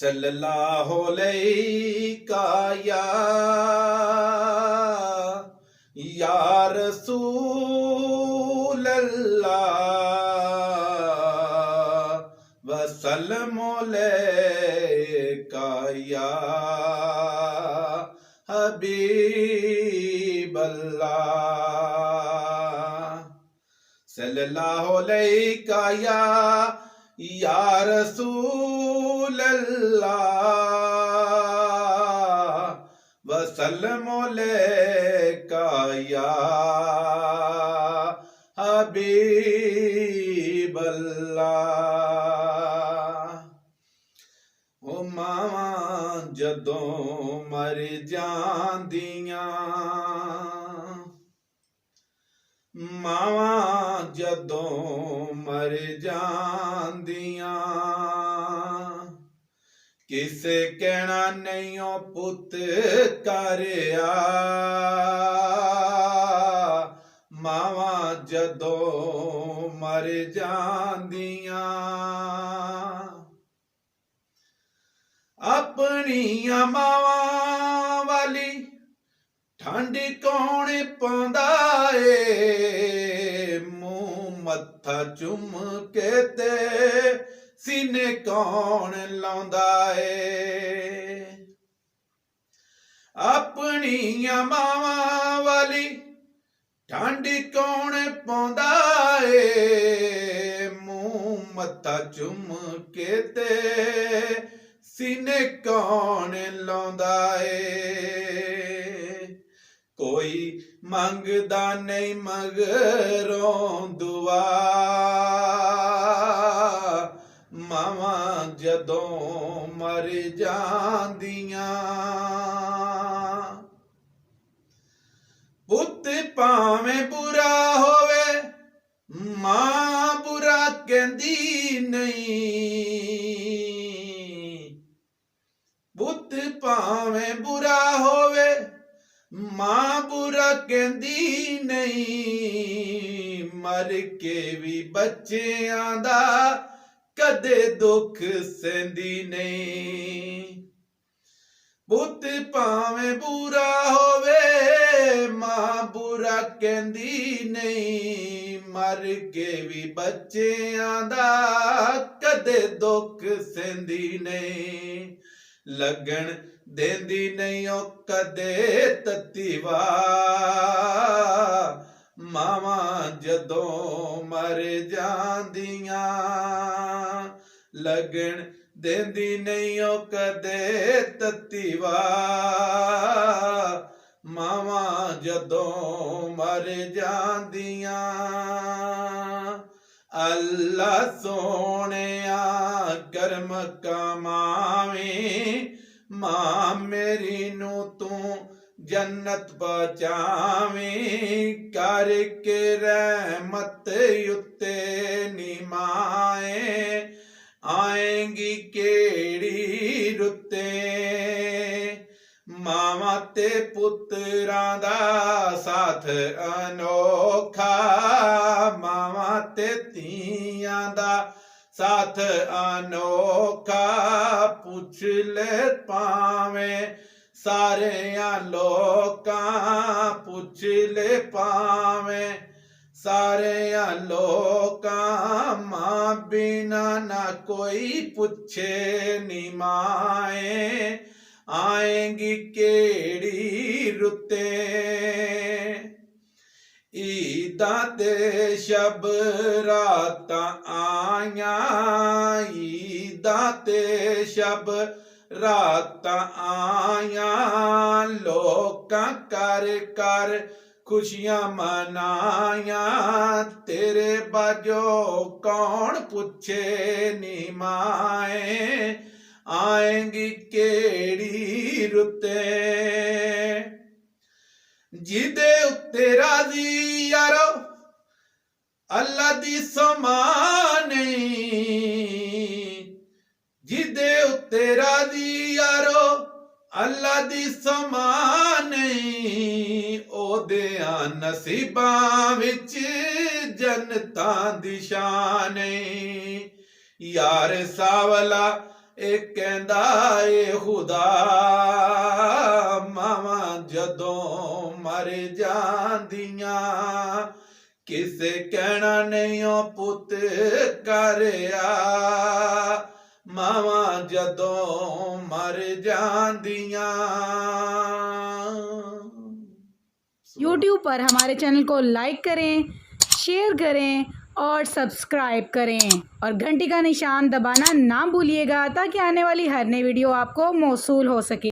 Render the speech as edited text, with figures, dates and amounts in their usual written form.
सल्लल्लाहु अलैका या रसूल अल्लाह वसल्लमु अलैका या हबीब अल्लाह। सल्लल्लाहु अलैका या रसूल अल्लाह वसल्लमु अलैका या हबीब अल्लाह। ओ मावा जदों मर जांदियां, मावा जदों मर जांदियां, किसे कहना नहीं ओ पुत करिया। मावा जदों मर जांदियां, अपनियां मावा वाली ठंड कौन पांदा ए, मुंह मत्था चुम के ते सीने कौन लांदा ए। अपनियां मावा वाली ठंड कौन पांदा ए, मुंह मत्था चुम के ते सीने कौन लांदा ए। कोई मंगदा नहीं मगरों दुआ, मावा जदों मर जांदियां। पुत भावें बुरा होवे मां बुरा कहंदी नहीं, पुत भावें बुरा होवे मां बुरा कहंदी नहीं, मर के भी बच्चियां दा कदे दुख सहंदी नहीं। पुत भावें बुरा होवे मां बुरा कहंदी नहीं, मर के भी बच्चियां दा कदे दुख सहंदी नहीं। लगन देंदी नहीं ओ कदे तत्तीवा, मावा जदों मर जांदियां। लगन देंदी नहीं ओ कदे तत्तीवा, मावा जदों मर जांदियां। अल्लाह सोहणिया करम कमावें, मां मेरी नू तू जन्नत पहुंचावें। करके रहमत उत्ते निमाए, आएंगी केड़ी रुते। मावा ते पुत्रां दा साथ अनोखा, मावा ते धीआं दा साथ अनोखा। पुछ ले पावें सारेयां लोकां, पुछ ले पावें सारेयां लोकां। मां बिना ना कोई पुछे नी माए, आएंगी केड़ी रुते। ईदां ते शब रातां आईयां, ईदां ते शब रातां आईयां। लोकां कर कर खुशियां मनाइयां, तेरे बाजो कौन पुछे नी माए, आएंगी केड़ी रुते। जिदे उत्ते राजी यारो अल्लाह दी समान नहीं, जिदे उत्ते राजी यारो अल्लाह दी समान नहीं। ओदियां नसीबां विच जन्नतां दी शान नहीं। यार सावला ਇਹ ਕਹਿੰਦਾ ਏ ਖੁਦਾ ਮਾਵਾਂ ਜਦੋਂ ਮਰ ਜਾਂਦੀਆਂ ਕਿਸੇ ਕਹਿਣਾ ਨਹੀਂ ਉਹ ਪੁੱਤ ਕਰਿਆ ਮਾਵਾਂ ਜਦੋਂ ਮਰ ਜਾਂਦੀਆਂ। YouTube पर हमारे चैनल को लाइक करें, शेयर करें और सब्सक्राइब करें और घंटी का निशान दबाना ना भूलिएगा ताकि आने वाली हर नई वीडियो आपको मौसूल हो सके।